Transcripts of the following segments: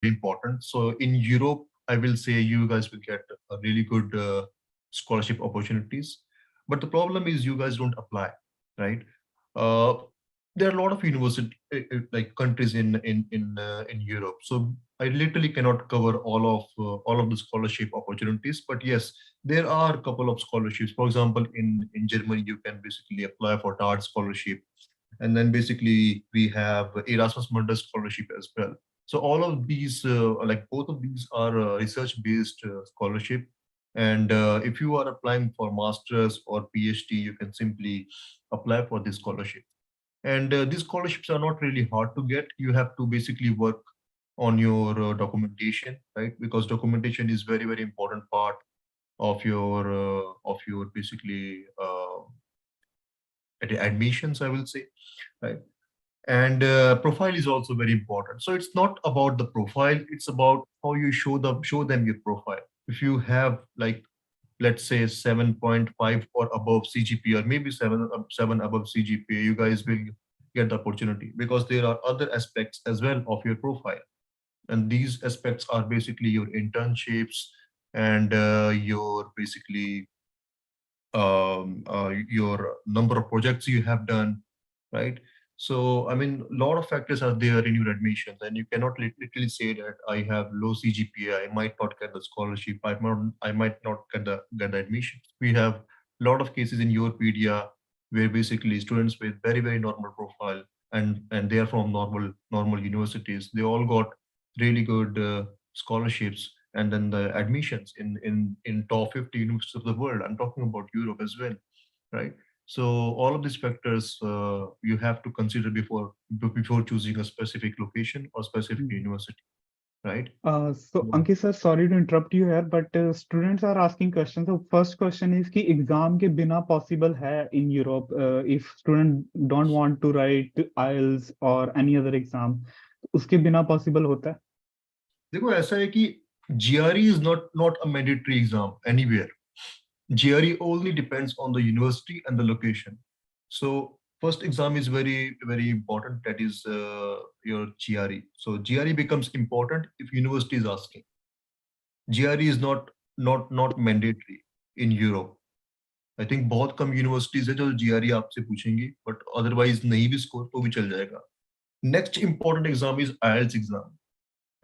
important. So in Europe, I will say you guys will get a really good scholarship opportunities. But the problem is you guys don't apply, right? Uh, there are a lot of university like countries in Europe. So I literally cannot cover all of the scholarship opportunities. But yes, there are a couple of scholarships. For example, in Germany, you can basically apply for DART scholarship, and then basically we have Erasmus Mundus scholarship as well. So all of these, like both of these are research-based scholarship. And if you are applying for masters or PhD, you can simply apply for this scholarship. And these scholarships are not really hard to get. You have to basically work on your documentation, right? Because documentation is very important part of your basically admissions, I will say, right? And profile is also very important. So it's not about the profile, it's about how you show them your profile. If you have like, let's say 7.5 or above CGPA, or maybe 7 above CGPA, you guys will get the opportunity, because there are other aspects as well of your profile. And these aspects are basically your internships and your basically your number of projects you have done, right? So, I mean, a lot of factors are there in your admissions, and you cannot literally say that I have low CGPA, I might not get the scholarship, I might not get the admission. We have a lot of cases in YourPedia where basically students with very normal profile, and they are from normal universities. They all got really good scholarships, and then the admissions in top 50 universities of the world. I'm talking about Europe as well, right? So all of these factors you have to consider before choosing a specific location or specific university, right? So Ankit sir, sorry to interrupt you here, but students are asking questions. So first question is कि exam के बिना possible है in Europe if student don't want to write IELTS or any other exam, उसके बिना possible होता है? देखो ऐसा है कि GRE is not a mandatory exam anywhere. GRE only depends on the university and the location. So first exam is very important. That is your GRE. So GRE becomes important if university is asking. GRE is not mandatory in Europe. I think बहुत कम universities है जो GRE आपसे पूछेंगी, but otherwise नहीं भी score तो भी चल जाएगा. Next important exam is IELTS exam.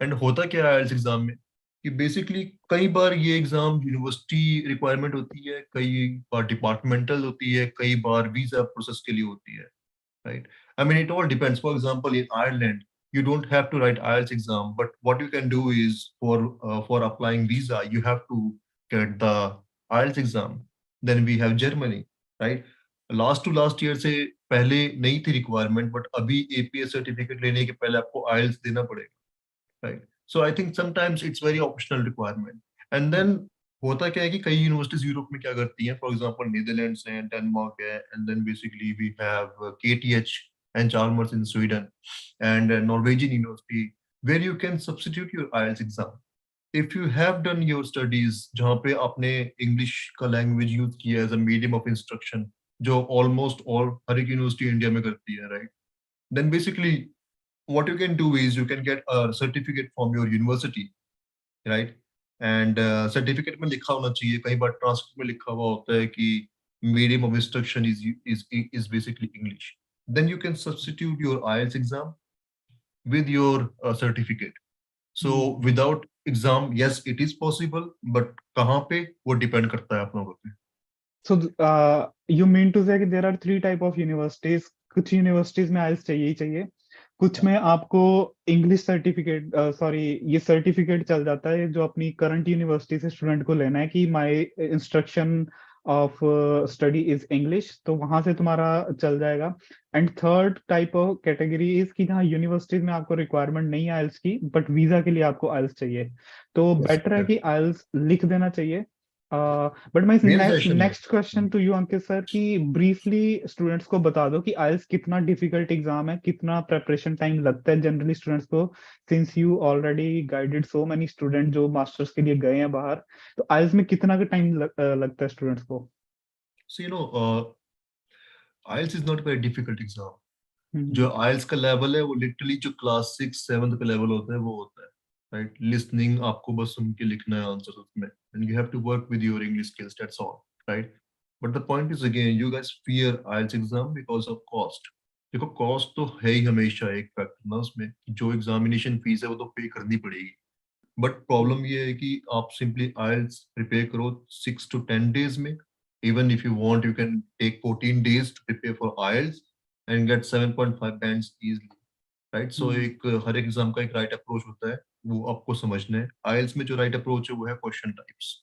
And होता क्या है IELTS एग्जाम में कि बेसिकली कई बार ये एग्जाम यूनिवर्सिटी रिक्वायरमेंट होती है, कई बार डिपार्टमेंटल होती है, कई बार वीजा प्रोसेस के लिए होती है, right? I mean, it all depends. For example, in Ireland, you don't have to write IELTS exam, but what you can do is for applying visa, you have to get the IELTS exam. Then we have Germany, right? Last to last year से पहले नहीं थी requirement, but अभी APS certificate लेने के पहले आपको IELTS देना पड़ेगा, right? So I think sometimes it's very optional requirement. And then होता क्या है कि कई यूनिवर्सिटीज यूरोप में क्या करती हैं, फॉर एग्जांपल नीदरलैंड्स है, डेनमार्क है, and then basically we have KTH and Chalmers in Sweden and Norwegian University where you can substitute your IELTS exam. If you have done your studies जहाँ पे आपने English का language use किया as a medium of instruction, जो almost all हर एक university India में करती है, right? Then basically what you can do is you can get a certificate from your university, right? And certificate में लिखा होना चाहिए, कई बार ट्रांसक्रिप्ट में लिखा हुआ होता है कि medium of instruction is basically English. Then you can substitute your IELTS exam with your certificate. So without exam, yes, it is possible, but कहाँ पे वो depend करता है आप लोगों पे. So you mean to say कि there are 3 type of universities. कुछ universities में IELTS चाहिए ही चाहिए, कुछ में आपको इंग्लिश सर्टिफिकेट ये सर्टिफिकेट चल जाता है जो अपनी करंट यूनिवर्सिटी से स्टूडेंट को लेना है कि my instruction of study is English, तो वहां से तुम्हारा चल जाएगा. And third type of category is कि जहाँ यूनिवर्सिटीज में आपको रिक्वायरमेंट नहीं है आइल्स की, बट वीजा के लिए आपको आइल्स चाहिए, तो बेटर है कि आइल्स लिख देना चाहिए. But my next question to you Ankit sir कि ब्रीफली स्टूडेंट्स को बता दो कि आइल्स कितना डिफिकल्ट एग्जाम है, कितना प्रेपरेशन टाइम लगता है जनरली स्टूडेंट्स को, since you already guided so many student जो मास्टर्स के लिए गए हैं बाहर, तो आइल्स में कितना का टाइम लगता है स्टूडेंट्स को? So you know, IELTS is not a very difficult exam. जो IELTS का लेवल है वो लिटरली जो क्लास 6 7 का लेवल होता है वो होता है. right? Listening, आपको बस सुन के लिखना है आंसर उसमें, and you have to work with your English skills. That's all, right? But the point is again, you guys fear IELTS exam because of cost. देखो कॉस्ट तो है ही हमेशा एक फैक्टर ना उसमें, जो एग्जामिनेशन फीस है वो तो पे करनी पड़ेगी. बट प्रॉब्लम ये है कि आप सिंपली आइल्स प्रिपेयर करो 6 to 10 days में. Even if you want you can take 14 days to prepare for IELTS and get 7.5 bands easily, right? So एक हर एग्जाम का एक राइट अप्रोच होता है, वो आपको समझना है. आइल्स में जो राइट अप्रोच है वो है question types,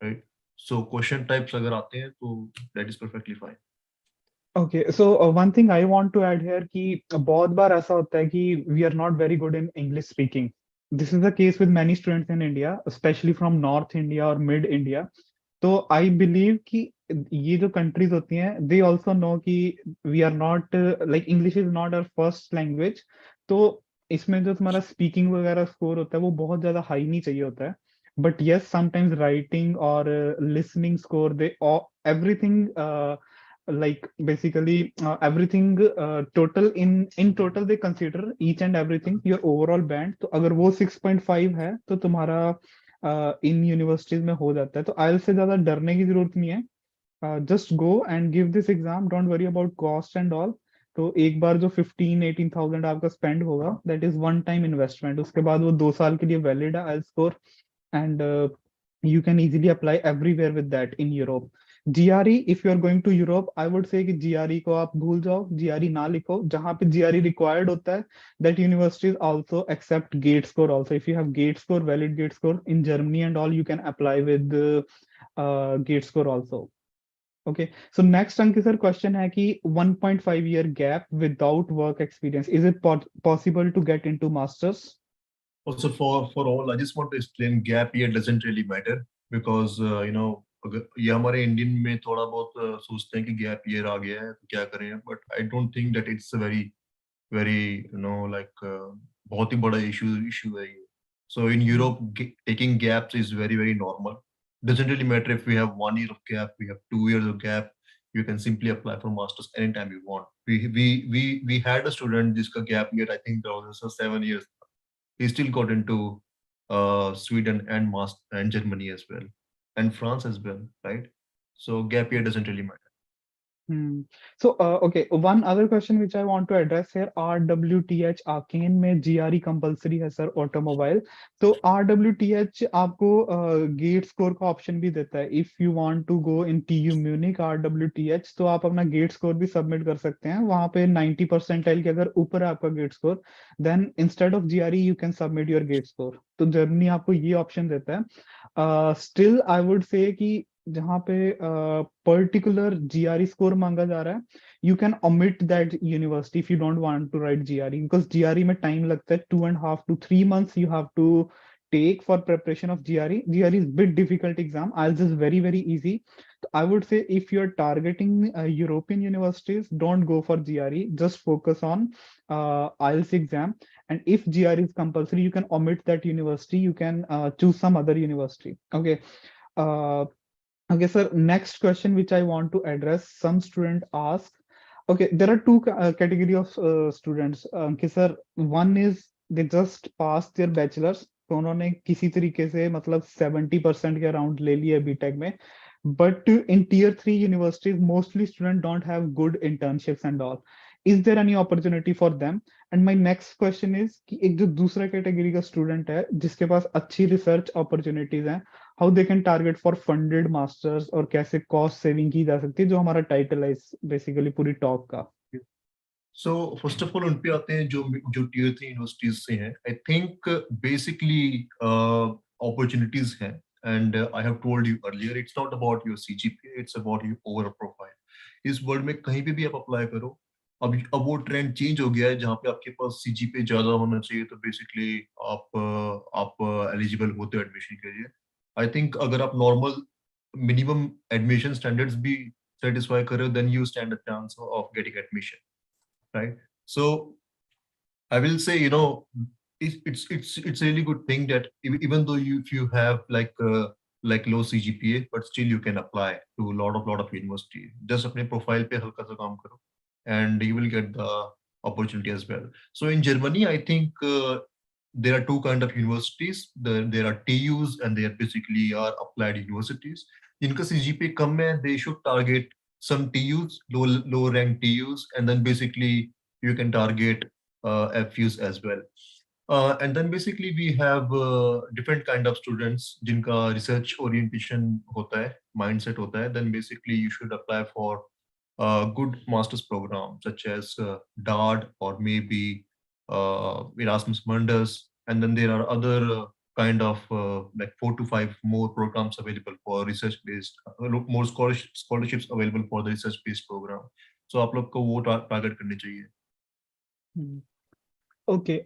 right? So question types अगर आते हैं तो that is perfectly fine. Okay so one thing I want to add here कि बहुत बार ऐसा होता है कि we are not very good in English speaking. This is the case with many students in India, specially from north India और mid India. तो I believe कि ये जो कंट्रीज होती हैं दे ऑल्सो नो कि we are not like English is not our first language. तो इसमें जो तुम्हारा स्पीकिंग वगैरह स्कोर होता है वो बहुत ज्यादा हाई नहीं चाहिए होता है. बट यस समटाइम्स राइटिंग और listening score they everything like basically everything total in total they consider each and everything your overall band. तो अगर वो 6.5 है तो तुम्हारा इन यूनिवर्सिटीज में हो जाता है. तो आइएलटीएस से ज्यादा डरने की जरूरत नहीं है. Just go and give this exam, don't worry about cost and all. तो एक बार जो 15-18,000 आपका स्पेंड होगा that is one time investment. उसके बाद वो 2 साल के लिए वैलिड है IELTS score and you can easily apply everywhere with that in Europe. GRE, if you are going to Europe, I would say कि GRE को आप भूल जाओ, GRE ना लिखो. जहाँ पे GRE required होता है, that universities also accept gate score also. If you have gate score, valid gate score in Germany and all, you can apply with gate score also. Okay, so next Ankit sir question है कि 1.5 year gap without work experience, is it possible to get into masters? Also for all, I just want to explain gap year doesn't really matter because ये हमारे Indian में थोड़ा बहुत सोचते हैं कि गैप ईयर आ गया है तो क्या करें, but I don't think that it's very very like बहुत ही बड़ा इशू है ये. So in Europe taking gaps is very very normal. Doesn't really matter if we have 1 year of gap, we have 2 years of gap. You can simply apply for masters anytime you want. We had a student जिसका gap year I think there was 7 years. He still got into Sweden and Germany as well, and France as well, right? So gap year doesn't really matter. Hmm. So, okay, one other question which I want to address here, RWTH Arcane में GRE compulsory है sir automobile. तो RWTH आपको gate score का option भी देता है. If you want to go in TU Munich RWTH तो आप अपना gate score भी submit कर सकते हैं. वहाँ पे 90 percentile के अगर ऊपर है आपका gate score, then instead of GRE you can submit your gate score. तो जर्मनी आपको ये option देता है. Still I would say कि जहाँ पे पर्टिकुलर जीआरई स्कोर मांगा जा रहा है, you can omit that university if you don't want to write GRE, because GRE में टाइम लगता है 2.5 to 3 months you have to take for preparation of GRE. GRE is bit difficult exam. IELTS is very very easy. So I would say if you are targeting European universities, don't go for GRE. Just focus on IELTS exam. And if GRE is compulsory, you can omit that university. You can choose some other university. Okay. Uh, Okay, sir. Next question which I want to address. Some student ask. Okay, there are two category of students. Okay, sir. One is they just passed their bachelor's. तो उन्होंने किसी तरीके से मतलब 70% के around ले लिया BTech में. But in tier 3 universities, mostly students don't have good internships and all. Is there any opportunity for them? And my next question is कि एक जो दूसरा कैटेगरी का स्टूडेंट है जिसके पास अच्छी रिसर्च अपॉर्चुनिटीज हैं, how they can target for funded masters, और कैसे कॉस्ट सेविंग की जा सकती है, जो हमारा टाइटल है बेसिकली पूरी टॉक का. So first of all उन पे आते हैं जो जो tier 3 यूनिवर्सिटीज से हैं. I think basically opportunities हैं, and I have told you earlier, it's not about your CGPA, it's about your overall profile. इस वर्ल्ड में कहीं पे भी आप अप्लाई करो, अब वो ट्रेंड चेंज हो गया है जहाँ पे आपके पास CGPA ज्यादा होना चाहिए तो बेसिकली आप एलिजिबल होते हो एडमिशन के लिए. आई थिंक अगर आप नॉर्मल मिनिमम एडमिशन स्टैंडर्ड्स भी सेटिस्फाई कर रहे हो, then you stand a chance of getting admission, right? So I will say, it's a really good thing that even though if you have like low CGPA, but still you can apply to a lot of university. Just अपने profile पे हल्का सा काम करो, and you will get the opportunity as well. So in Germany, I think there are two kind of universities. There are TUs and they are basically are applied universities. जिनका CGPA कम है, they should target some TUs, low rank TUs, and then basically you can target FUs as well. And then basically we have different kind of students जिनका research orientation होता है, mindset होता है. Then basically you should apply for a good master's program such as DARD or maybe Erasmus Mundus. And then there are other kind of like 4 to 5 more programs available for research based, more scholarships available for the research based program. So आप लोग को वो target करनी चाहिए. Okay,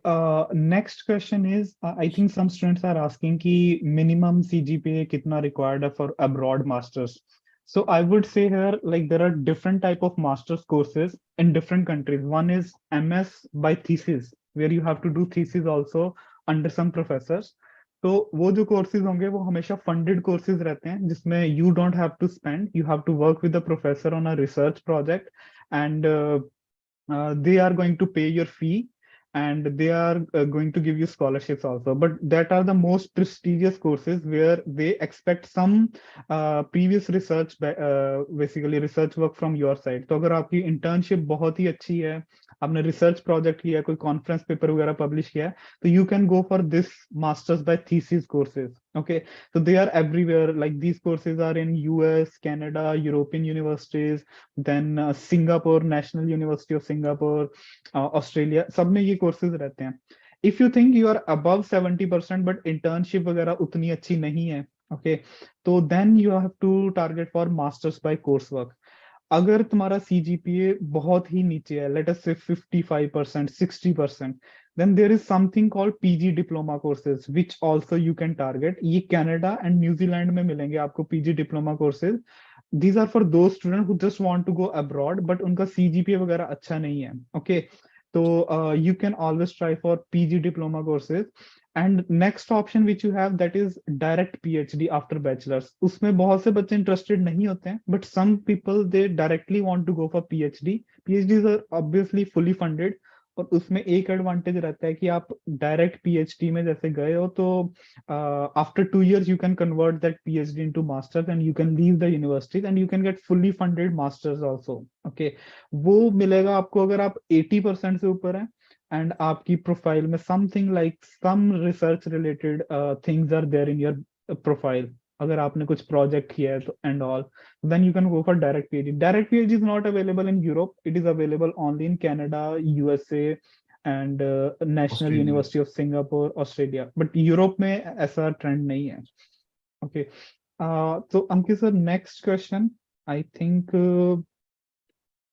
next question is, I think some students are asking ki minimum CGPA kitna required hai for abroad masters. So I would say here, like there are different type of master's courses in different countries. One is MS by thesis, where you have to do thesis also under some professors. तो वो जो courses होंगे वो हमेशा funded courses रहते हैं जिसमें you don't have to spend, you have to work with the professor on a research project, and they are going to pay your fee, and they are going to give you scholarships also. But that are the most prestigious courses where they expect some previous research, basically research work from your side. तो अगर आपकी internship बहुत ही अच्छी है, आपने research project किया है, कोई conference paper वगैरह publish किया है, तो you can go for this masters by thesis courses. Okay, so they are everywhere. Like these courses are in US, Canada, European universities, then Singapore, National University of Singapore, Australia, सब में ये courses रहते हैं. If you think you are above 70% but internship वगैरह उतनी अच्छी नहीं है, okay, तो then you have to target for masters by coursework. अगर तुम्हारा CGPA बहुत ही नीचे है, let us say 55%, 60%, then there is something called PG diploma courses, which also you can target. ये कनाडा and न्यूजीलैंड में मिलेंगे आपको PG diploma courses. These are for those students who just want to go abroad, but उनका CGPA वगैरह अच्छा नहीं है. Okay, so you can always try for PG diploma courses. And next option which you have, that is direct PhD after bachelor's. उसमें बहुत से बच्चे interested नहीं होते हैं, but some people they directly want to go for PhD. PhDs are obviously fully funded. और उसमें एक एडवांटेज रहता है कि आप डायरेक्ट पीएचडी में जैसे गए हो तो after 2 years you can convert that PhD into masters and you can leave the universities and you can get fully funded masters also. Okay, वो मिलेगा आपको अगर आप 80% से ऊपर हैं and आपकी प्रोफाइल में something like some research related things are there in your profile. अगर आपने कुछ प्रोजेक्ट किया है तो and all, then you can go for direct PhD. Direct PhD is not available in Europe. It is available only in Canada, USA, and National Australia. University of Singapore, Australia. But Europe में ऐसा trend नहीं है. Okay. So Ankit sir, next question. I think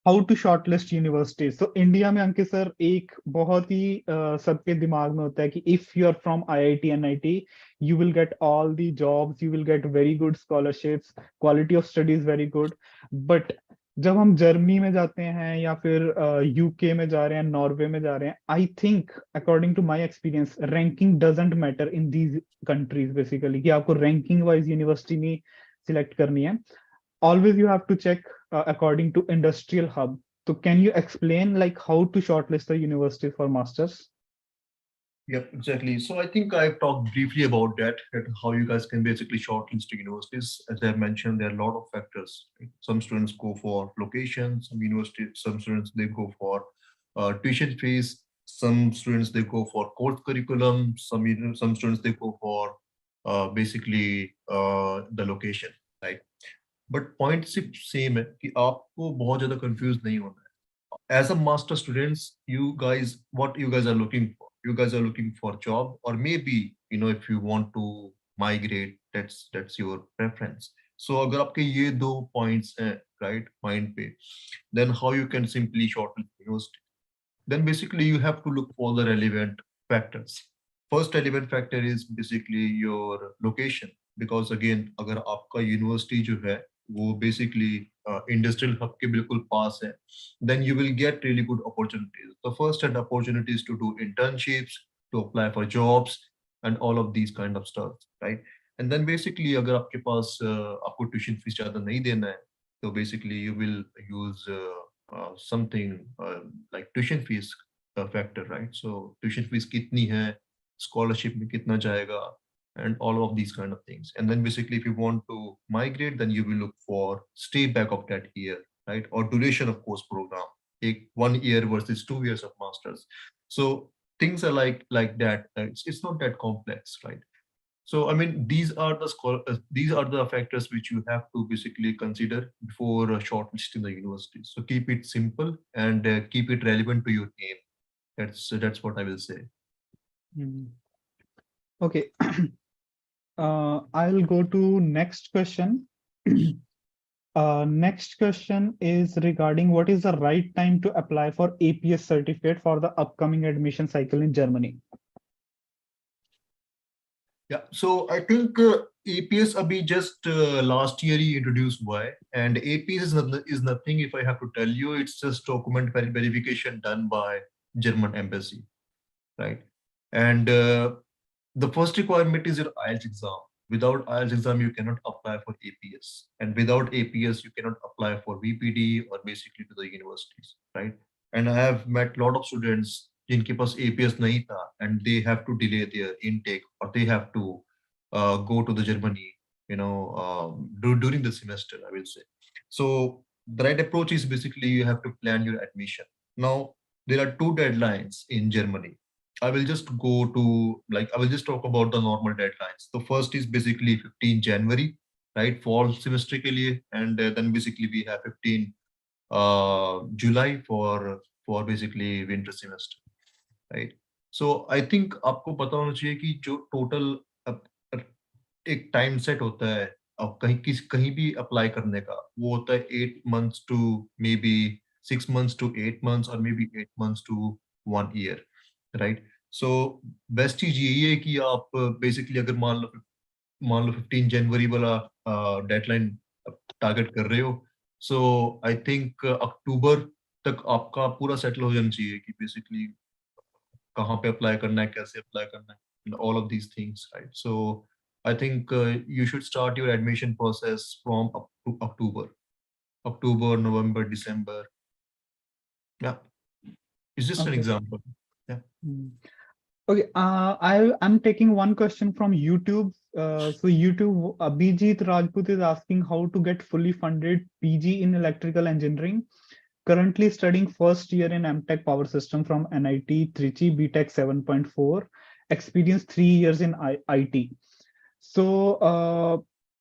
how to shortlist universities. तो India में Ankit sir एक बहुत ही सबके दिमाग में होता है कि if you are from IIT NIT you will get all the jobs, you will get very good scholarships, quality of studies very good. But जब हम जर्मनी में जाते हैं या फिर यूके में जा रहे हैं, नॉर्वे में जा रहे हैं, I think according to my experience ranking doesn't matter in these countries. Basically कि आपको रैंकिंग वाइज यूनिवर्सिटी नहीं सिलेक्ट करनी है. Always you have to check according to industrial hub. So can you explain like how to shortlist the universities for masters? Yep, exactly. So I think I've talked briefly about that how you guys can basically shortlist to universities. As I mentioned, there are a lot of factors. Right? Some students go for location, some students they go for tuition fees, some students they go for course curriculum, some students they go for basically the location, right? But point सिर्फ same है कि आपको बहुत ज्यादा confuse नहीं होना है. As a master students, you guys, what you guys are looking for, you guys are looking for job, or maybe if you want to migrate, that's your preference. So अगर आपके ये दो पॉइंट्स हैं right mind पे, then how you can simply shortlist university? Then basically you have to look for the relevant factors. First relevant factor is basically your location, because again अगर आपका university जो है वो basically इंडस्ट्रियल हब के बिल्कुल पास है, then you will get really good opportunities. The first hand opportunities to do internships, to apply for jobs, and all of these kind of stuff, right? And then basically अगर आपके पास आपको tuition fees ज्यादा नहीं देना है, तो basically you will use something like tuition fees factor, right? So tuition fees कितनी है, scholarship में कितना जाएगा, and all of these kind of things. And then basically, if you want to migrate, then you will look for stay back of that year, right? Or duration of course program, take 1 year versus 2 years of masters. So things are like that. It's not that complex, right? So I mean, these are the factors which you have to basically consider before shortlisting the university. So keep it simple and keep it relevant to your aim. That's what I will say. Okay. I'll go to next question. Next question is regarding what is the right time to apply for APS certificate for the upcoming admission cycle in Germany? Yeah, so I think APS abhi just last year he introduced why, and APS is nothing. If I have to tell you, it's just document verification done by German embassy, right? And the first requirement is your IELTS exam. Without IELTS exam, you cannot apply for APS, and without APS, you cannot apply for VPD or basically to the universities, right? And I have met a lot of students जिनके पास APS नहीं था, and they have to delay their intake, or they have to go to the Germany, during the semester, I will say. So the right approach is basically you have to plan your admission. Now there are two deadlines in Germany. I will just I will just talk about the normal deadlines. The first is basically 15 January, right? Fall semester ke liye, and then basically we have 15 July for basically winter semester, right? So I think आपको पता होना चाहिए कि जो total एक time set होता है अब कहीं भी अप्लाई करने का, वो होता है 8 months to maybe 6 months to 8 months or maybe 8 months to 1 year, right? So best चीज यही है कि आप बेसिकली अगर मान लो 15 जनवरी वाला डेडलाइन टारगेट कर रहे हो, सो आई थिंक अक्टूबर तक आपका पूरा सेटल हो जाना चाहिए कि बेसिकली कहाँ पे अप्लाई करना है, कैसे अप्लाई करना है, and all of these things, right? So I think you should start your admission process from up to October, November, December. Yeah, it's just an Okay. example. Yeah. Okay, I'm taking one question from YouTube. So YouTube, Abhijit Rajput is asking how to get fully funded PG in electrical engineering. Currently studying first year in MTech Power System from NIT Trichy, BTech 7.4. Experience 3 years in IT. So,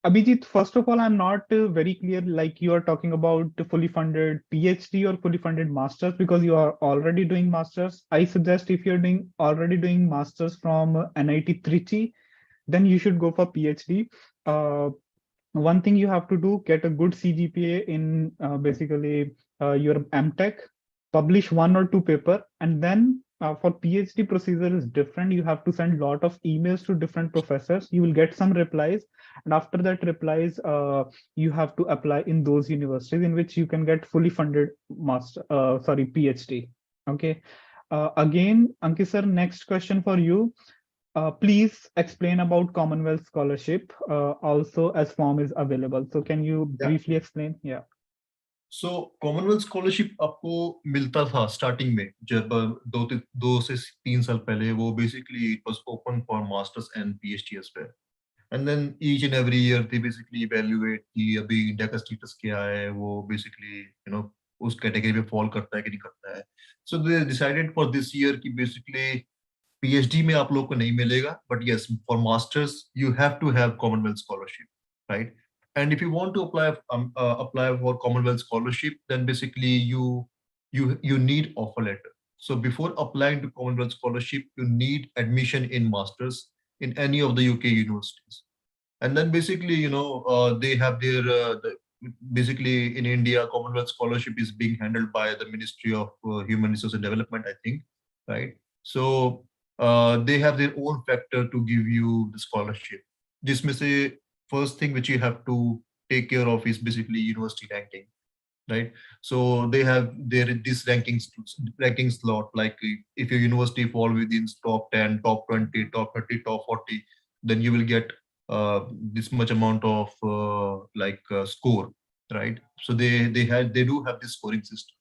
Abhijit, first of all, I'm not very clear, like you are talking about fully funded PhD or fully funded masters, because you are already doing masters. I suggest if you're already doing masters from NIT Trichy, then you should go for PhD. One thing you have to do, get a good CGPA in basically your MTech, publish 1 or 2 paper, and then for PhD procedure is different. You have to send lot of emails to different professors. You will get some replies, and after that replies, you have to apply in those universities in which you can get fully funded PhD. Okay. Again, Ankit sir, next question for you. Please explain about Commonwealth Scholarship, also as form is available. So can you briefly explain? Yeah. So Commonwealth scholarship आपको मिलता था starting में, जब 2 से 3 साल पहले वो basically it was open for masters and PhD as well, and then each and every year they basically evaluate कि अभी इंडिया का स्टेटस क्या है, वो बेसिकली उस कैटेगरी में फॉल करता है कि नहीं करता है. So they decided for this year कि बेसिकली पीएचडी में आप लोग को नहीं मिलेगा, but yes for masters you have to have Commonwealth scholarship, right? And if you want to apply for Commonwealth scholarship, then basically you need offer letter. So before applying to Commonwealth scholarship, you need admission in masters in any of the UK universities. And then basically they have basically in India, Commonwealth scholarship is being handled by the Ministry of Human Resources and Development, I think, right? So they have their own factor to give you the scholarship. जिसमें से first thing which you have to take care of is basically university ranking, right? So they have this ranking slot, like if your university fall within top 10, top 20, top 30, top 40, then you will get this much amount of score, right? So they do have this scoring system.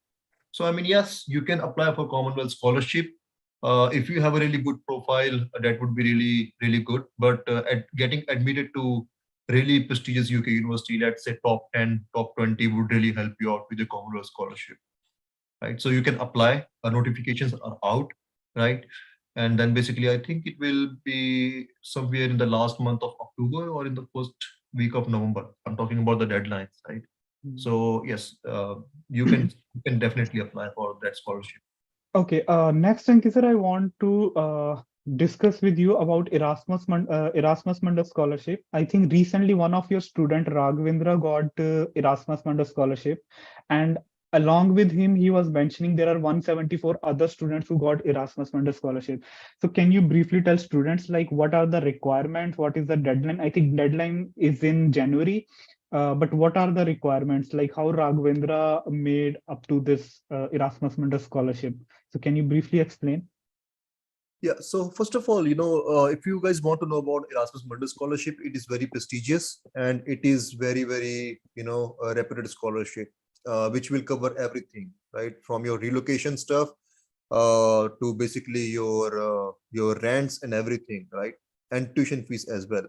So I mean, yes, you can apply for Commonwealth scholarship, If you have a really good profile, that would be really, really good. But getting admitted to really prestigious UK university, let's say top 10, top 20, would really help you out with the Commonwealth scholarship, right? So you can apply, notifications are out, right? And then basically, I think it will be somewhere in the last month of October or in the first week of November. I'm talking about the deadlines, right? So yes, you can definitely apply for that scholarship. Okay, next, Ankit sir, I want to discuss with you about Erasmus Mundus scholarship. I think recently one of your student Raghavendra got Erasmus Mundus scholarship, and along with him, he was mentioning there are 174 other students who got Erasmus Mundus scholarship. So can you briefly tell students like what are the requirements, what is the deadline? I think deadline is in January, but what are the requirements? Like how Raghavendra made up to this Erasmus Mundus scholarship? So can you briefly explain? Yeah, so first of all, if you guys want to know about Erasmus Mundus scholarship, it is very prestigious and it is very, very, a reputed scholarship, which will cover everything, right? From your relocation stuff to basically your rents and everything, right? And tuition fees as well.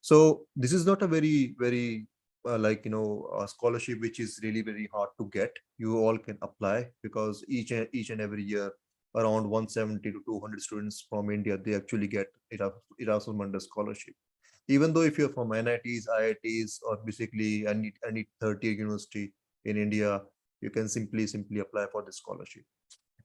So this is not a very, very a scholarship which is really very hard to get. You all can apply because each and every year around 170 to 200 students from India, they actually get Erasmus Mundus scholarship. Even though if you're from NITs, IITs, or basically any third tier university in India, you can simply apply for this scholarship.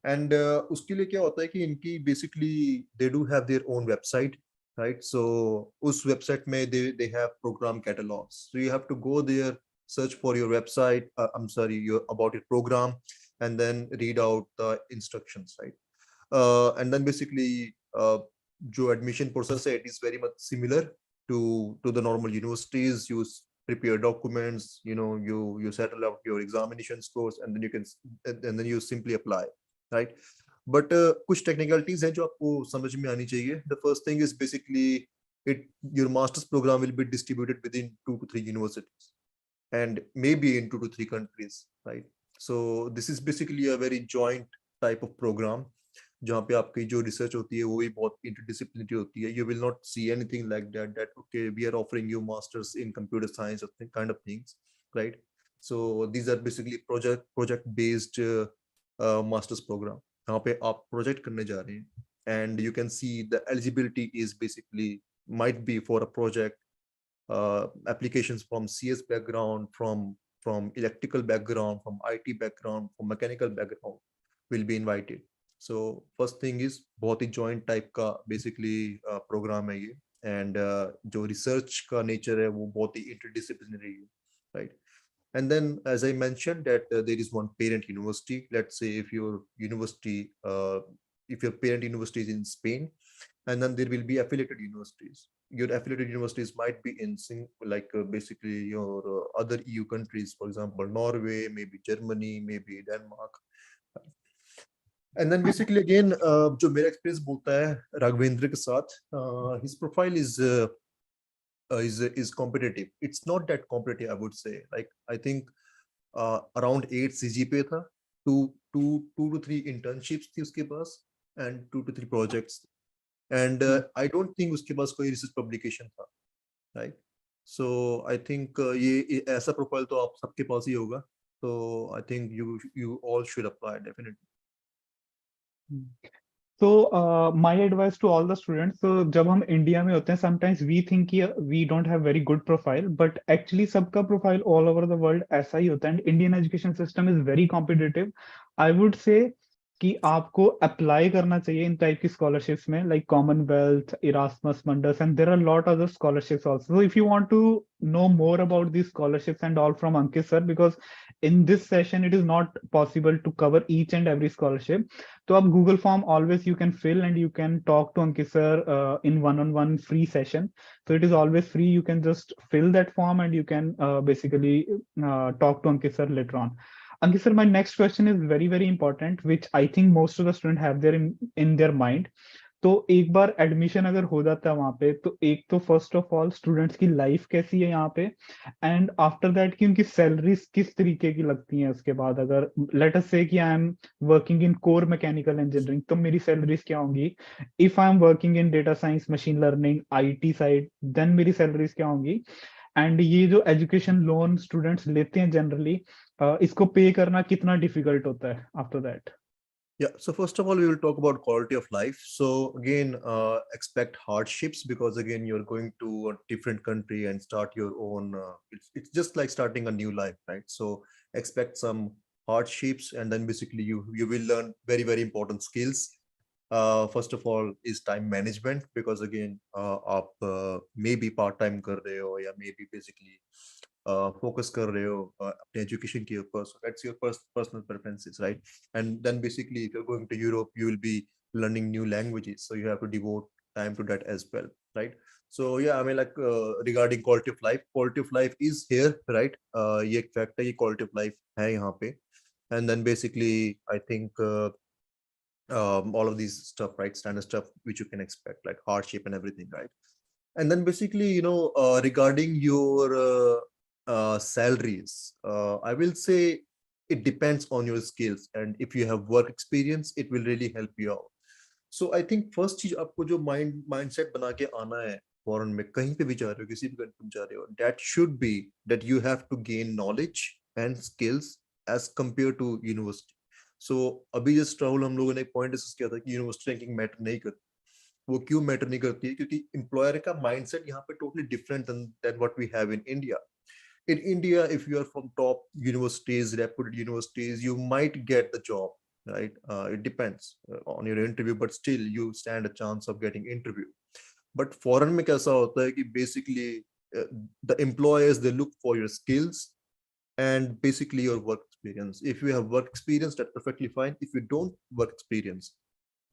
And उसके लिए क्या होता है कि इनकी basically they do have their own website, right? So उस website में they have program catalogs. So you have to go there, search for your website, your about your program, and then read out the instructions, right? And then basically जो admission process है, it is very much similar to the normal universities. You prepare documents, you settle out your examination scores, and then you simply apply, right? But कुछ technicalities हैं जो आपको समझ में आनी चाहिए. The first thing is basically your master's program will be distributed within 2 to 3 universities and maybe in 2 to 3 countries, right? So this is basically a very joint type of program जहाँ पे आपकी जो रिसर्च होती है वो भी बहुत interdisciplinary होती है. You will not see anything like that okay, we are offering you masters in computer science or kind of things, right? So these are basically project based master's program जहाँ पे आप project करने जा रहे हैं, and you can see the eligibility is basically might be for a project applications from CS background, from electrical background, from IT background, from mechanical background will be invited. So first thing is बहुत ही joint type का basically program है ये, and जो research का nature है वो बहुत ही interdisciplinary है, right? And then as I mentioned that there is one parent university. Let's say if your parent university is in Spain, and then there will be affiliated universities. Your affiliated universities might be in basically your other EU countries, for example Norway, maybe Germany, maybe Denmark. And then basically again जो मेरा experience बोलता है राघवेंद्र के साथ, his profile is competitive. It's not that competitive, I would say. Like I think around 8 CGPA था, two to three internships थी उसके पास, and 2 to 3 projects. And I don't think उसके पास कोई research publication था, right? So I think ये ऐसा profile तो आप सबके पास ही होगा. So I think you all should apply definitely. So my advice to all the students, so जब हम इंडिया में होते हैं sometimes we think we don't have very good profile, but actually सबका profile all over the world ऐसा ही होता है, and Indian education system is very competitive. I would say कि आपको अप्लाई करना चाहिए इन टाइप की स्कॉलरशिप्स में, like Commonwealth, Erasmus Mundus, and there are lot other scholarships also. So if you want to know more about these scholarships and all from Ankit sir, because in this session it is not possible to cover each and every scholarship, तो आप Google form always you can fill and you can talk to Ankit sir in one-on-one free session. So it is always free. You can just fill that form and you can basically talk to Ankit sir later on. Ankit sir, my next question is very, very important, which I think most of the students have there in their mind. तो एक बार admission अगर हो जाता है वहां पे, तो एक तो फर्स्ट ऑफ ऑल स्टूडेंट्स की लाइफ कैसी है यहाँ पे, एंड आफ्टर दैट की उनकी सैलरीज किस तरीके की लगती हैं उसके बाद। अगर लेट अस से कि I am working in core mechanical engineering, तो मेरी सैलरीज क्या होंगी। If I am working in data science, machine learning, IT side, then मेरी सैलरीज क्या होंगी। एंड ये जो एजुकेशन लोन स्टूडेंट्स लेते हैं जनरली, इसको पे करना कितना डिफिकल्ट होता है after that. Yeah, so first of all, we will talk about quality of life. So again, expect hardships because again, you're going to a different country and start your own. It's just like starting a new life, right? So expect some hardships, and then basically you will learn very important skills. First of all, is time management because again, आप maybe part time कर रहे हो या maybe basically focus कर रहे हो अपने education के ऊपर. So that's your personal preferences, right? And then basically if you're going to Europe you will be learning new languages, so you have to devote time to that as well, right? So yeah, I mean like regarding quality of life is here, right? ये एक fact है, ये quality of life है यहाँ पे. And then basically I think all of these stuff, right, standard stuff which you can expect like hardship and everything, right? And then basically regarding your salaries, I will say it depends on your skills, and if you have work experience it will really help you out. So I think first चीज आपको जो mindset बना के आना है foreign में, कहीं पे भी जा रहे हो, किसी भी कंट्री में जा रहे हो, that should be that you have to gain knowledge and skills as compared to university. So अभी जस्ट राहुल हम लोगों ने एक पॉइंट डिस्कस किया था कि यूनिवर्सिटी रैंकिंग मैटर नहीं करती. वो क्यों मैटर नहीं करती है? क्योंकि एम्प्लॉयर का माइंडसेट यहाँ पे totally different than what we have in India. In India, if you are from top universities, reputed universities, you might get the job, right? It depends on your interview, but still you stand a chance of getting interview. But foreign में कैसा होता है कि basically uh, the employers they look for your skills and basically your work experience. If you have work experience, that's perfectly fine. If you don't work experience,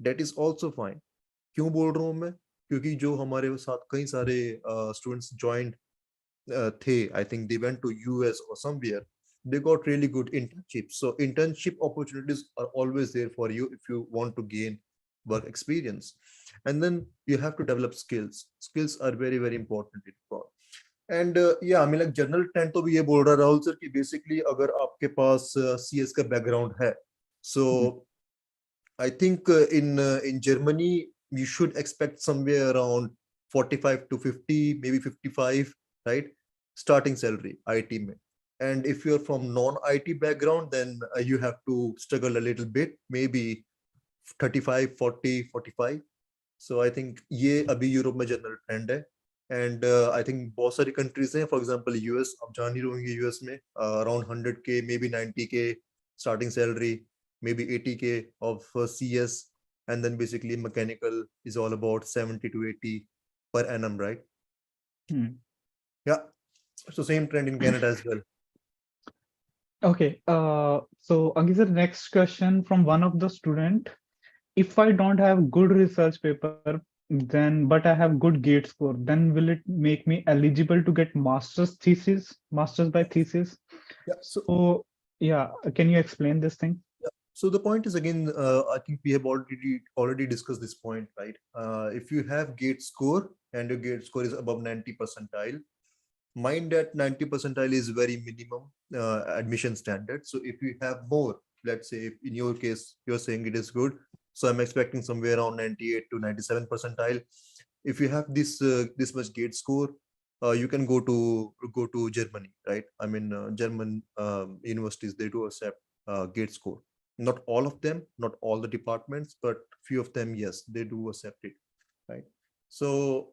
that is also fine. क्यों बोल रहा हूँ मैं? क्योंकि जो हमारे साथ कई सारे स्टूडेंट्स ज्वाइन थे, I think they went to US or somewhere, they got really good internships. So internship opportunities are always there for you if you want to gain work experience. And then you have to develop skills are very important for. And yeah, I mean like general trend तो भी ये बोल रहा है Rahul sir कि basically अगर आपके पास CS का बैकग्राउंड है, so I think in Germany you should expect somewhere around 45 to 50, maybe 55, right? Starting salary IT में. And if you're from non-IT background, then you have to struggle a little bit, maybe 35, 40, 45. So I think ये अभी Europe में general trend है. And I think बहुत सारी countries हैं, for example US, आप जान ही रहोगे यूएस में around 100K, maybe 90K starting salary, maybe 80K of CS, and then basically mechanical is all about 70 to 80 per annum, right? Yeah, so same trend in Canada as well. Okay, so Ankit, next question from one of the student. If I don't have good research paper, then but I have good gate score, then will it make me eligible to get masters by thesis? Yeah, So yeah, can you explain this thing? so the point is again, I think we have already discussed this point, right? If you have gate score and your gate score is above 90 percentile, mind that 90 percentile is very minimum admission standard. So if you have more, let's say if in your case you're saying it is good, so I'm expecting somewhere around 98 to 97 percentile. If you have this much gate score, you can go to Germany, right? I mean German universities, they do accept gate score. Not all of them, not all the departments, but few of them, yes, they do accept it, right? So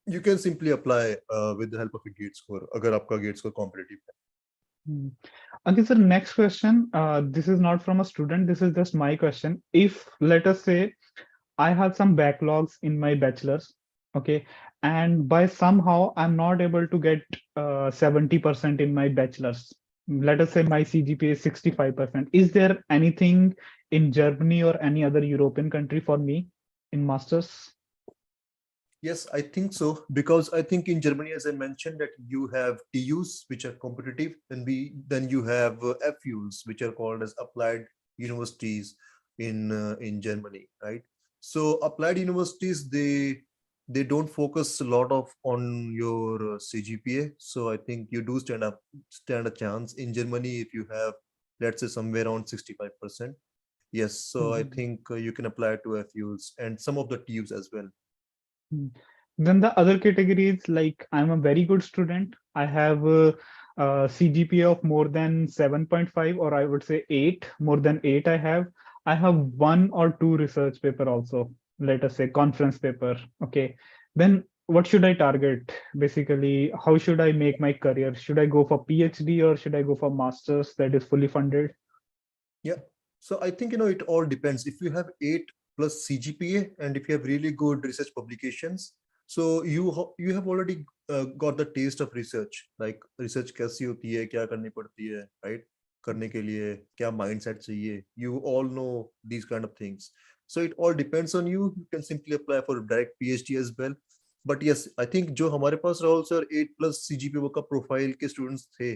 you can simply apply with the help of a gate score अगर आपका gate score competitive है. Okay, sir, next question. This is not from a student, this is just my question. If let us say I have some backlogs in my bachelor's, okay, and by somehow I'm not able to get 70% in my bachelor's. Let us say my CGPA is 65%. Is there anything in Germany or any other European country for me in master's? Yes, I think so, because I think in Germany, as I mentioned, that you have TUs which are competitive, and then you have FUs which are called as applied universities in Germany, right? So applied universities, they don't focus a lot of on your CGPA. So I think you do stand a chance in Germany if you have, let's say, somewhere around 65%. Yes, so I Mhm. think you can apply to FUs and some of the TUs as well. Mm. Then the other category is like I'm a very good student. I have a CGPA of more than 7.5, or I would say 8, more than 8 I have. I have one or two research paper also, let us say conference paper. Okay. Then what should I target? Basically, how should I make my career? Should I go for PhD or should I go for masters that is fully funded? Yeah. So I think, it all depends. If you have 8 plus CGPA and if you have really good research publications, so you have already got the taste of research, like research कैसी होती है, क्या करनी पड़ती है, right? करने के लिए क्या mindset चाहिए. You all know these kind of things. So it all depends on you. You can simply apply for direct PhD as well. But yes, I think जो हमारे पास राहुल सर 8 plus CGPA का profile के students थे,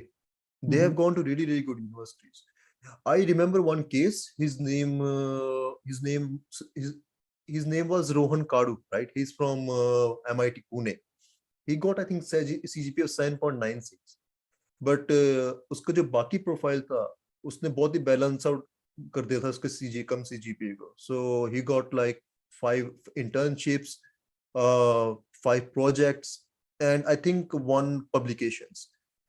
they have Mhm. gone to really, really good universities. I remember one case. His his name was Rohan Kadu, right? He's from MIT Pune. He got, I think, CGPA of 7.96. But उसका जो बाकी profile था, उसने बहुत ही balance out कर दिया था उसके कम CGPA को. So he got like 5 internships, 5 projects, and I think 1 publications.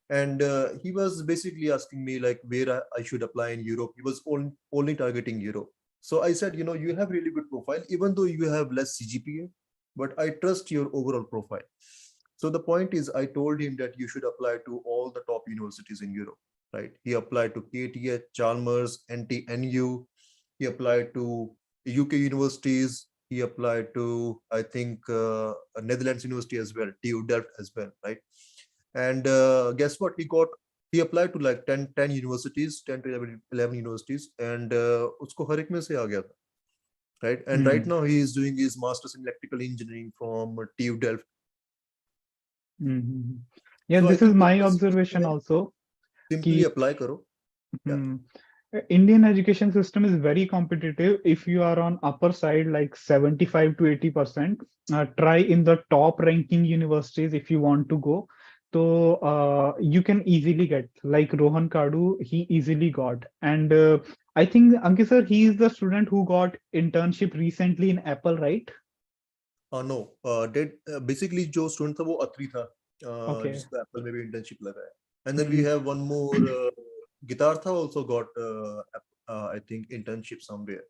And he was basically asking me like where I should apply in Europe. He was only targeting Europe. So I said, you have really good profile, even though you have less CGPA, but I trust your overall profile. So the point is, I told him that you should apply to all the top universities in Europe, right? He applied to KTH, Chalmers, NTNU. He applied to UK universities. He applied to, I think, Netherlands University as well, TU Delft as well, right? And guess what? He applied to like 10 universities, 10 to 11 universities, and usko har ek mein se aa gaya tha, right? And right Mhm. now he is doing his master's in electrical engineering from TU Delft. Mhm. Yeah, So I this is think my जितना observation CGPA है, also. simply कि apply करो. Yeah. Hmm. Indian education system is very competitive. If you are on upper side, like 75 to 80%, try in the top ranking universities if you want to go. So you can easily get, like Rohan Kadu, he easily got. And I think Ankit sir, he is the student who got internship recently in Apple, right? No, basically जो student था वो अत्री था, Okay. जिसको Apple में भी internship लगा है. And then we Hmm. have one more, guitar था, also got I think internship somewhere.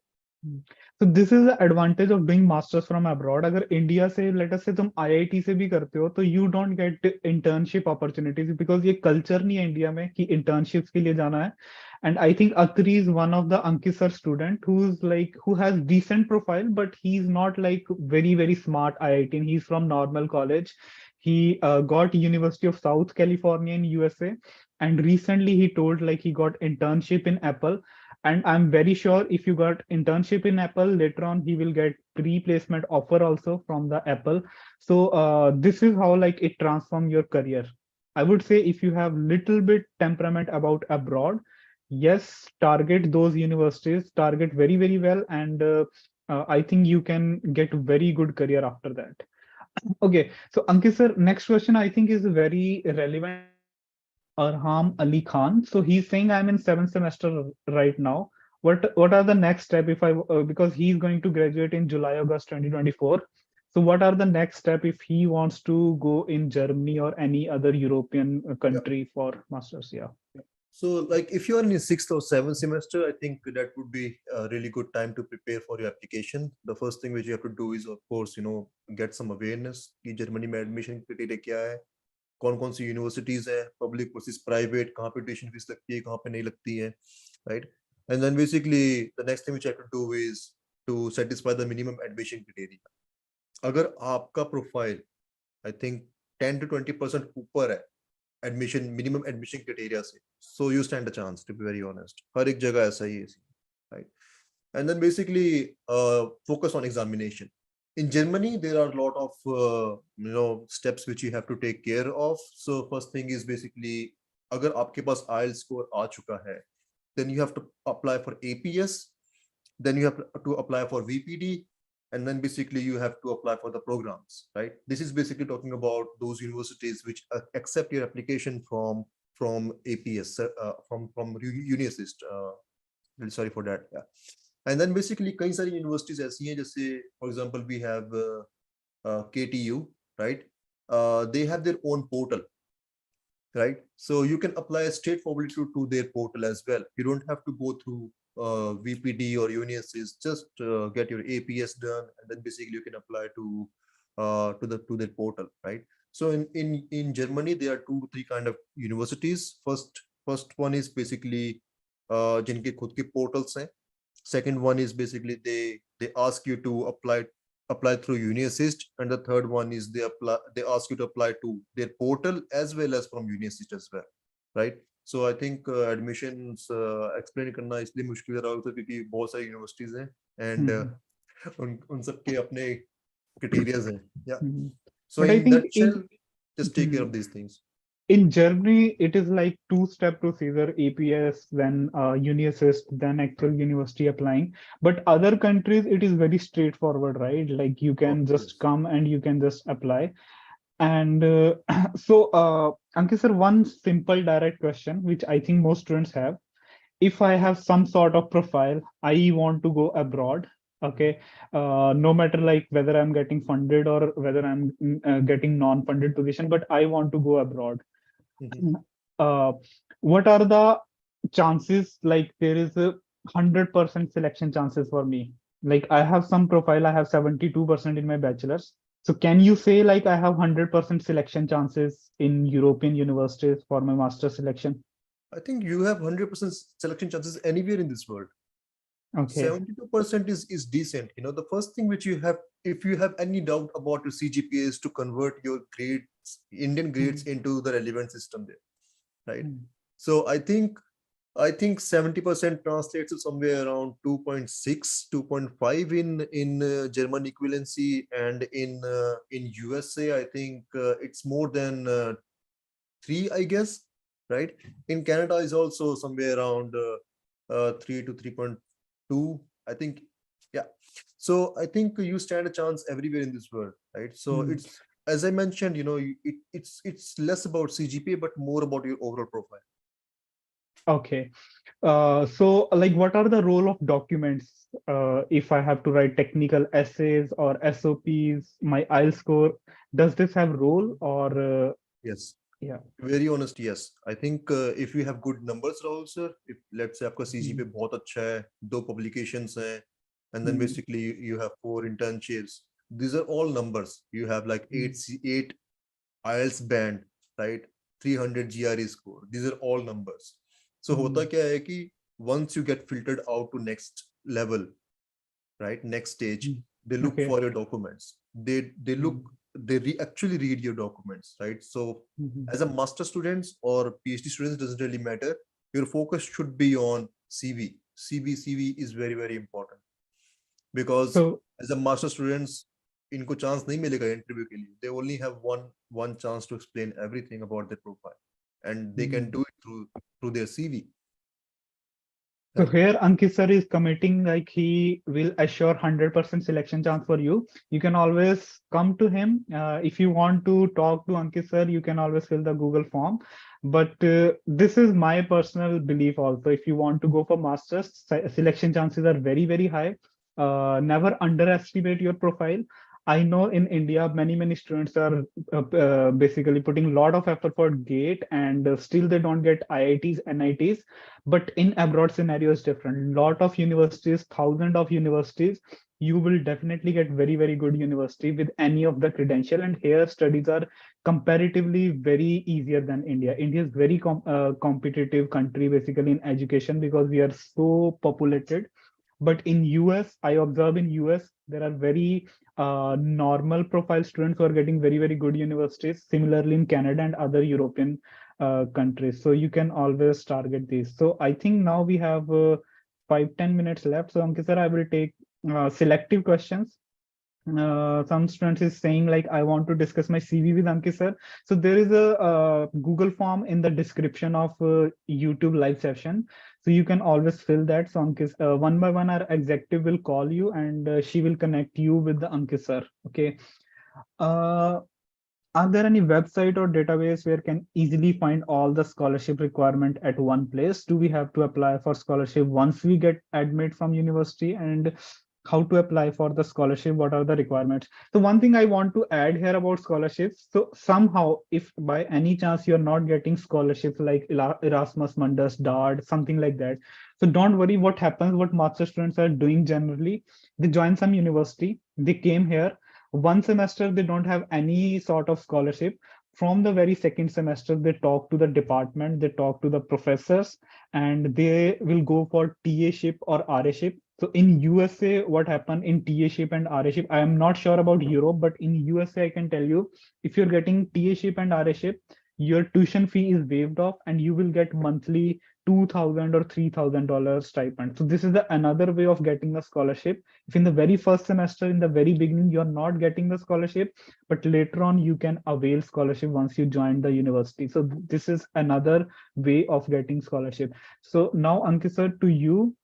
So this is the advantage of doing masters from abroad. अगर इंडिया से let us say तुम IIT से भी करते हो तो you don't get internship opportunities because ये culture नहीं है इंडिया में कि internships के लिए जाना है. And I think Atri is one of the Ankit sir student who has decent profile, but he's not like very smart IIT. He's from normal college. He got University of South California in USA, and recently he told like he got internship in Apple. And I'm very sure if you got internship in Apple, later on he will get pre-placement offer also from the Apple. So this is how like it transform your career. I would say if you have little bit temperament about abroad, yes, target those universities, target very well, and I think you can get very good career after that. Okay, so Ankit sir, next question I think is very relevant to Arham Ali Khan. So he's saying I'm in seventh semester right now. What are the next step if I because he's going to graduate in July August 2024. So what are the next step if he wants to go in Germany or any other European Yeah. country for masters? Yeah. So like if you are in your 6th or 7th semester, I think that would be a really good time to prepare for your application. The first thing which you have to do is, of course, get some awareness कि Germany में admission criteria क्या है, कौन कौन सी universities है, public versus private, कहाँ पे tuition fees लगती है, कहाँ पे नहीं लगती है, right? And then basically the next thing which I have to do is to satisfy the minimum admission criteria. अगर आपका प्रोफाइल आई थिंक 10 to 20% ऊपर है एडमिशन मिनिमम एडमिशन क्राइटेरिया से, so you stand a chance, to be very honest. हर एक जगह ऐसा ही है, right? And then basically focus on examination. In Germany there are a lot of steps which you have to take care of. So first thing is basically, अगर आपके पास IELTS score आ चुका है, then you have to apply for APS, then you have to apply for VPD, and then basically you have to apply for the programs, right? This is basically talking about those universities which accept your application from APS, Unisys. Really sorry for that. Yeah. And then basically कई सारी universities ऐसी हैं जैसे for example we have KTU, right? They have their own portal, right? So you can apply straightforwardly to their portal as well. You don't have to go through VPD or Unisys. Just get your APS done, and then basically you can apply to their portal, right? So in Germany there are 2 to 3 kind of universities. First one is basically जिनके खुद के portals हैं. Second one is basically they ask you to apply through Unisys, and the third one is they ask you to apply to their portal as well as from Unisys as well, right? So I think admissions explain करना इसलिए मुश्किल रहा होता है क्योंकि बहुत सारी universities हैं and उन सबके अपने criteria हैं. Yeah. So But I in think nutshell, just take care of these things. in Germany, it is like two-step procedure, APS, then Unisys, then actual university applying. But other countries, it is very straightforward, right? Like you can just Yes. come and you can just apply. And Ankit sir, one simple direct question, which I think most students have. If I have some sort of profile, I want to go abroad. Okay, no matter like whether I'm getting funded or whether I'm getting non-funded position, but I want to go abroad. Uh, what are the chances? Like there is a 100% selection chances for me. Like I have some profile, I have 72% in my bachelor's. So can you say like I have 100% selection chances in European universities for my master selection? I think you have 100% selection chances anywhere in this world. Okay. 72% is decent. You know, the first thing which you have, if you have any doubt about your CGPA, is to convert your grades, Indian grades, into the relevant system there, right? So I think 70% translates to somewhere around 2.6, 2.5 in German equivalency, and in USA I think it's more than 3, I guess, right? In Canada is also somewhere around 3 to 3.2, I think. Yeah. So I think you stand a chance everywhere in this world, right? So it's, as I mentioned, you know, it's less about CGPA, but more about your overall profile. Okay. So like what are the role of documents if I have to write technical essays or SOPs, my IELTS score, does this have role or Yes. Yeah. Very honest, yes. I think if you have good numbers, Rahul sir, if let's say आपका CGPA बहुत अच्छा है, 2 publications हैं, and then basically you have 4 internships. These are all numbers. You have like 8 IELTS band, right? 300 GRE score. These are all numbers. So होता क्या है कि once you get filtered out to next level, right? Next stage, they look Okay. for your documents. They actually read your documents, right? So as a master students or PhD students, doesn't really matter. Your focus should be on CV. CV is very, very important, because So as a master students, इनको chance नहीं मिलेगा interview के लिए. They only have one chance to explain everything about their profile, and they can do it through their CV. So here Ankit sir is committing like he will assure 100% selection chance for you. You can always come to him. If you want to talk to Ankit sir, you can always fill the Google form. But this is my personal belief also. If you want to go for masters, selection chances are very, very high. Never underestimate your profile. I know in India, many students are basically putting a lot of effort for GATE and still they don't get IITs, NITs. But in abroad scenario is different. Lot of universities, thousands of universities, you will definitely get very, very good university with any of the credential. And here studies are comparatively very easier than India. India is very competitive country basically in education because we are so populated. But in US, I observe in US, there are very normal profile students who are getting very, very good universities. Similarly in Canada and other European countries. So you can always target these. So I think now we have 5-10 minutes left. So Ankit sir, I will take selective questions. some students is saying like, I want to discuss my CV with Ankit sir. So there is a Google form in the description of YouTube live session. So you can always fill that. So Ankit, one by one, our executive will call you and she will connect you with the Ankit sir. Okay. Uh, are there any website or database where can easily find all the scholarship requirement at one place? Do we have to apply for scholarship once we get admit from university, and how to apply for the scholarship? What are the requirements? So one thing I want to add here about scholarships. So somehow, if by any chance you're not getting scholarships like Erasmus Mundus, DARD, something like that, so don't worry. What happens, what master students are doing generally, they join some university, they came here, one semester they don't have any sort of scholarship. From the very second semester they talk to the department, they talk to the professors, and they will go for ta ship or ra ship. So in USA, what happened in ta ship and ra ship, I am not sure about Europe, but in USA I can tell you, if you're getting ta ship and ra ship, your tuition fee is waived off and you will get monthly 2,000 or $3,000 stipend. So this is the another way of getting a scholarship. If in the very first semester, in the very beginning, you're not getting the scholarship, but later on you can avail scholarship once you join the university. So this is another way of getting scholarship. So now, Ankit sir, to you,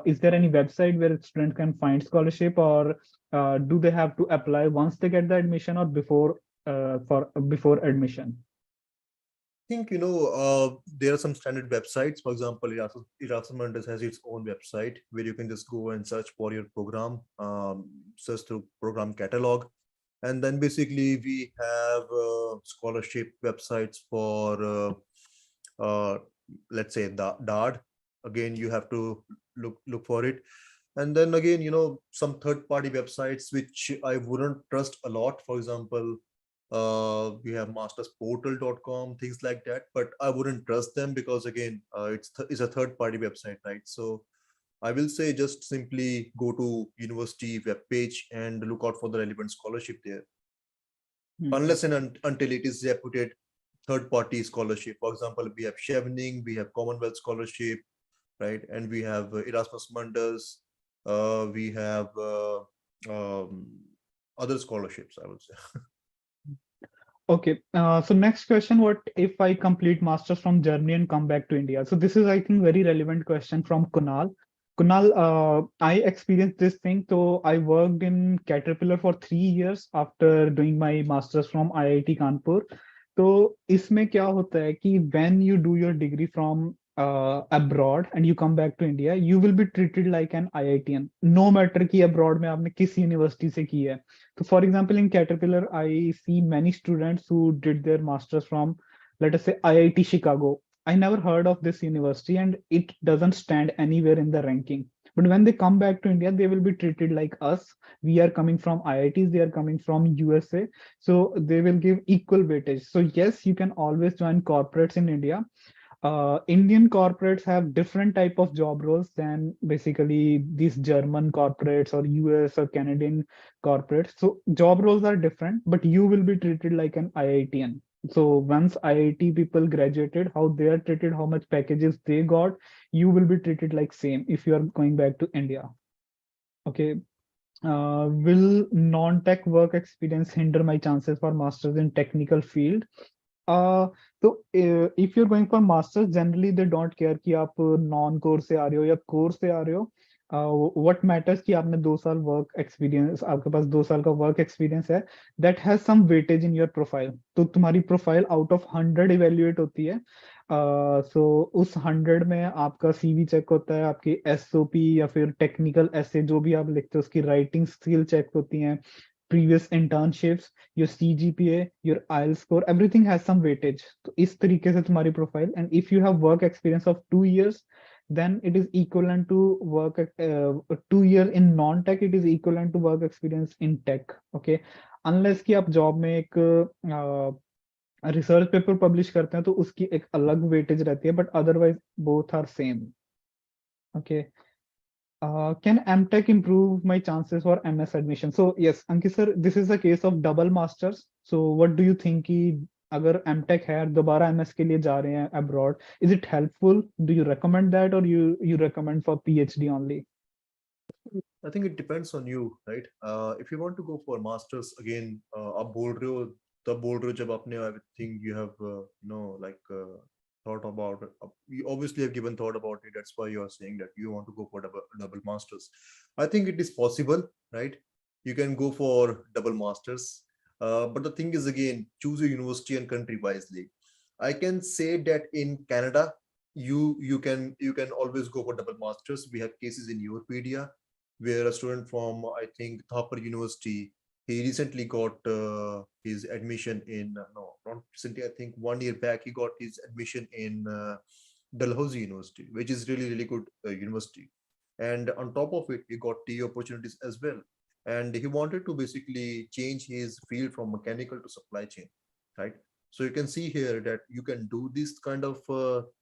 is there any website where a student can find scholarship, or do they have to apply once they get the admission, or before admission? Think there are some standard websites. For example, Erasmus has its own website where you can just go and search for your program, search through program catalog, and then basically we have scholarship websites for let's say the DARD. Again, you have to look for it. And then again, some third-party websites which I wouldn't trust a lot. For example, we have mastersportal.com, things like that, but I wouldn't trust them because again, it's a third-party website, right? So I will say just simply go to university webpage and look out for the relevant scholarship there, unless and until it is reputed third-party scholarship. For example, we have Chevening, we have Commonwealth Scholarship, right? And we have Erasmus Mundus, we have other scholarships, I would say. Okay, so next question, what if I complete masters from Germany and come back to India? So this is, I think, very relevant question from Kunal. Kunal, I experienced this thing. So I worked in Caterpillar for 3 years after doing my masters from IIT Kanpur. तो इसमें क्या होता है कि when you do your degree from abroad and you come back to India, you will be treated like an IITian, no matter कि abroad में आपने किस university से की है. So for example, in Caterpillar, I see many students who did their masters from, let us say, IIT Chicago. I never heard of this university and it doesn't stand anywhere in the ranking. But when they come back to India, they will be treated like us. We are coming from IITs, they are coming from USA. So they will give equal weightage. So yes, you can always join corporates in India. Indian corporates have different type of job roles than basically these German corporates or US or Canadian corporates. So job roles are different, but you will be treated like an IITian. So once IIT people graduated, how they are treated, how much packages they got, you will be treated like same if you are going back to India. Okay. Will non-tech work experience hinder my chances for masters in technical field? Uh, if you're going for masters, generally they don't care कि आप non core से आ रहे हो या core से आ रहे हो. What matters कि आपने 2 साल work experience, आपके पास 2 साल का work experience है, that has some weightage in your profile. तो तुम्हारी profile out of 100 evaluate होती है. So उस 100 में आपका CV check होता है, आपकी SOP या फिर technical essay जो भी आप लिखते हो उसकी writing skill check होती हैं, previous internships, your CGPA, your IELTS score, everything has some weightage. तो इस तरीके से तुम्हारी profile, and if you have work experience of 2 years, then it is equivalent to work 2 years in non-tech, it is equivalent to work experience in tech. Okay, unless कि आप job में एक research paper publish करते हैं तो उसकी एक अलग वेटेज रहती है, but otherwise both are same. Okay. Can MTech improve my chances for MS admission? So yes, Ankit sir, this is a case of double masters. So what do you think कि अगर MTech है, दोबारा MS के लिए जा रहे हैं abroad, is it helpful? Do you recommend that, or you recommend for PhD only? I think it depends on you, right? If you want to go for masters again, आप बोल रहे हो तब बोल रहे हो जब आपने, I think you have thought about it. You obviously have given thought about it. That's why you are saying that you want to go for double masters. I think it is possible, right? You can go for double masters, but the thing is again, choose your university and country wisely. I can say that in Canada, you can always go for double masters. We have cases in YourPedia where a student from, I think, Thapar University, he recently got his admission in, no, not recently, I think 1 year back, he got his admission in Dalhousie University, which is really, really good university. And on top of it, he got TE opportunities as well. And he wanted to basically change his field from mechanical to supply chain, right? So you can see here that you can do this kind of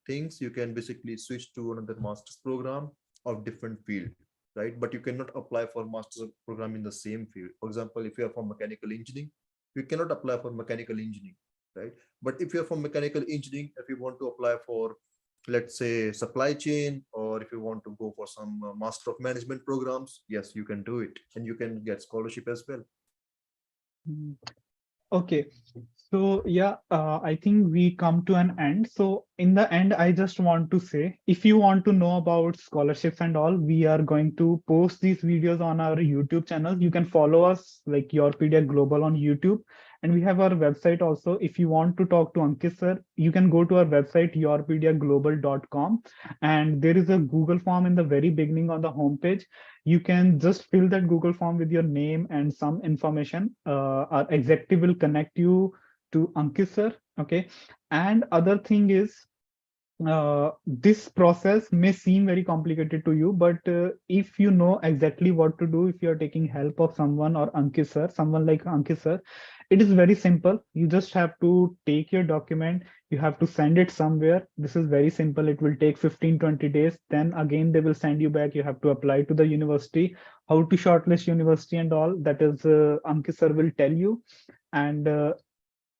things. You can basically switch to another master's program of different field, right? But you cannot apply for master's program in the same field. For example, if you are from mechanical engineering, you cannot apply for mechanical engineering, right? But if you're from mechanical engineering, if you want to apply for, let's say, supply chain, or if you want to go for some master of management programs, yes, you can do it, and you can get scholarship as well. Mm. Okay, so yeah, I think we come to an end. So in the end, I just want to say, if you want to know about scholarships and all, we are going to post these videos on our YouTube channel. You can follow us like YourPedia Global on YouTube. And we have our website also. If you want to talk to Ankit sir, you can go to our website, yourpediaglobal.com. And there is a Google form in the very beginning on the homepage. You can just fill that Google form with your name and some information. Our executive will connect you to Ankit sir. Okay. And other thing is, this process may seem very complicated to you, but if you know exactly what to do, if you're taking help of someone or Ankit sir, someone like Ankit sir, it is very simple. You just have to take your document, you have to send it somewhere. This is very simple. It will take 15-20 days. Then again, they will send you back. You have to apply to the university, how to shortlist university and all. That is, Ankit sir will tell you. And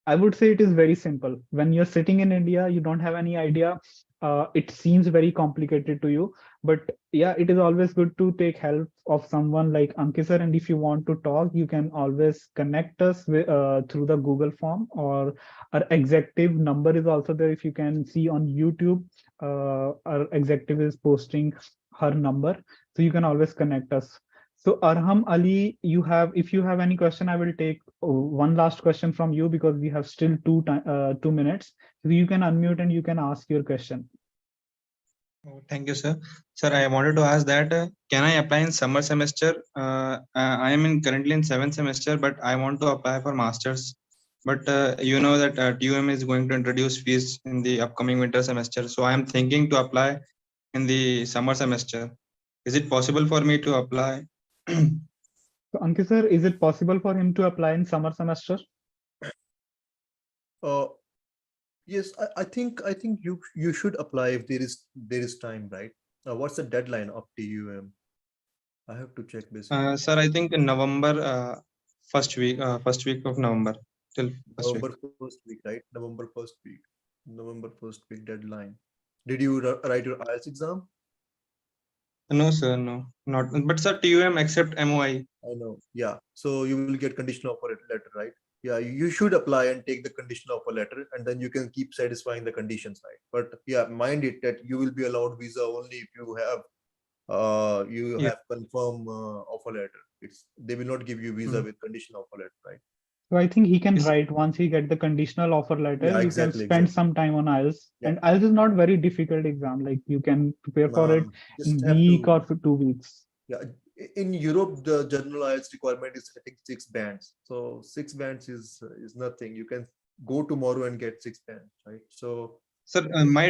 I would say it is very simple. When you're sitting in India, you don't have any idea. It seems very complicated to you, but yeah, it is always good to take help of someone like Ankit sir. And if you want to talk, you can always connect us with, through the Google form, or our executive number is also there. If you can see on YouTube, our executive is posting her number, so you can always connect us. So Arham Ali, if you have any question, I will take one last question from you because we have still 2 minutes. So you can unmute and you can ask your question. Oh, thank you, sir. Sir, I wanted to ask that can I apply in summer semester? I am currently in 7th semester, but I want to apply for masters. But you know that TUM is going to introduce fees in the upcoming winter semester, so I am thinking to apply in the summer semester. Is it possible for me to apply? So Ankit sir, is it possible for him to apply in summer semester? Uh, yes, I think you should apply if there is time, right? What's the deadline of TUM? I have to check basically. Sir, I think in November, first week of November till first week. November first week, right? November first week. November first week deadline. Did you write your IELTS exam? No, sir, no, not. But sir, TUM accept MOI. I know. Yeah. So you will get conditional offer letter, right? Yeah, you should apply and take the conditional offer letter, and then you can keep satisfying the conditions, right? But yeah, mind it that you will be allowed visa only if you Yeah. have confirm offer letter. They will not give you visa with conditional offer letter, right? So I think he can Is write once he get the conditional offer letter, Yeah, you can exactly, spend exactly. some time on IELTS. Yeah. And IELTS is not very difficult exam. Like you can prepare for it Just in have week to. or for 2 weeks. Yeah, in Europe, the general IELTS requirement is, I think, 6 bands. So 6 bands is nothing. You can go tomorrow and get 6 bands, right? So sir, my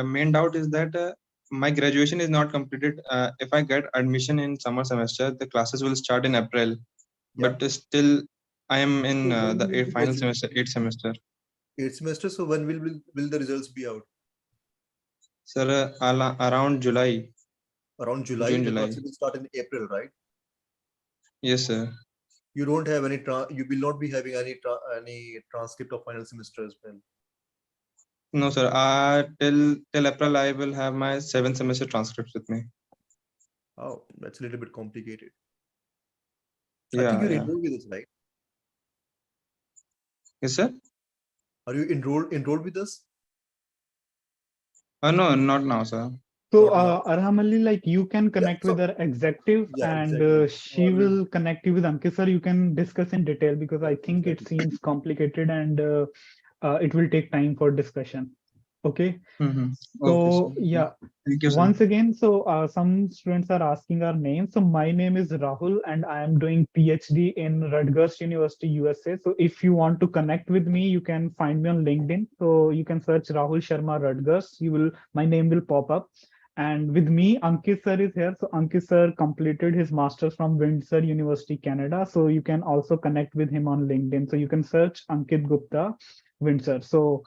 main doubt is that my graduation is not completed. If I get admission in summer semester, the classes will start in April. yeah. But still, I am in So when the will you final graduate? semester, 8th semester. 8th semester. So when will the results be out? Sir, around July, Around July. June, The July. classes will start in April, right? Yes, sir. You don't have any. You will not be having any transcript of final semester as well. No, sir. Till April, I will have my 7th semester transcripts with me. Oh, that's a little bit complicated. I think Yeah, you're yeah. enrolled with us, right? Yes, sir. Are you enrolled with us? No, not now, sir. So, Not now. Arhamali, like you can Yeah. connect with So our executive yeah, and exactly. she will connect you with Ankit sir. You can discuss in detail because Yeah, I think it exactly. seems complicated and it will take time for discussion. Okay. Mm-hmm. Okay, sir. So yeah, Thank you, sir. once again, so some students are asking our name. So my name is Rahul and I am doing PhD in Rutgers University, USA. So if you want to connect with me, you can find me on LinkedIn. So you can search Rahul Sharma Rutgers. My name will pop up. And with me, Ankit sir is here. So Ankit sir completed his master's from Windsor University, Canada. So you can also connect with him on LinkedIn. So you can search Ankit Gupta, Windsor. So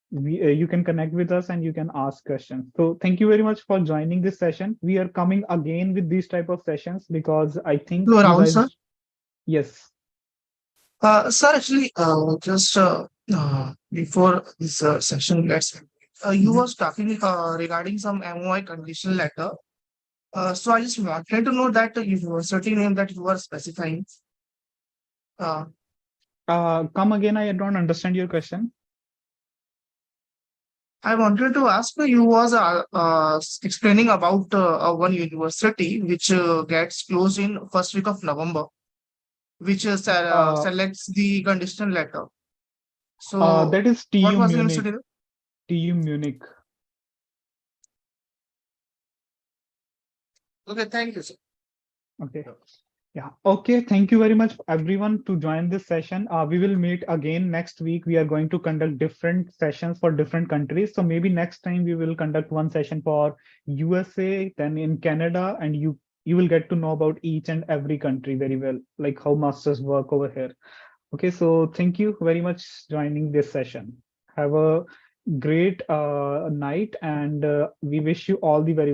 you can connect with us and you can ask questions. So thank you very much for joining this session. We are coming again with these type of sessions because I think Hello, you Rahul, sir. guys, yes. Sir, actually, just before this session, you Mhm. was talking regarding some MOI conditional letter. So I just wanted to know that university name that you are specifying. Uh, Come again, I don't understand your question. I wanted to ask you was explaining about one university which gets closed in first week of November, which Uh, selects the conditional letter. So that is what TU was the Munich. university? TU Munich. Okay, thank you, sir. Okay. Yeah. Yeah. Okay. Thank you very much, everyone, to join this session. We will meet again next week. We are going to conduct different sessions for different countries. So maybe next time we will conduct one session for USA, then in Canada, and you will get to know about each and every country very well, like how masters work over here. Okay. So thank you very much joining this session. Have a great night, and we wish you all the very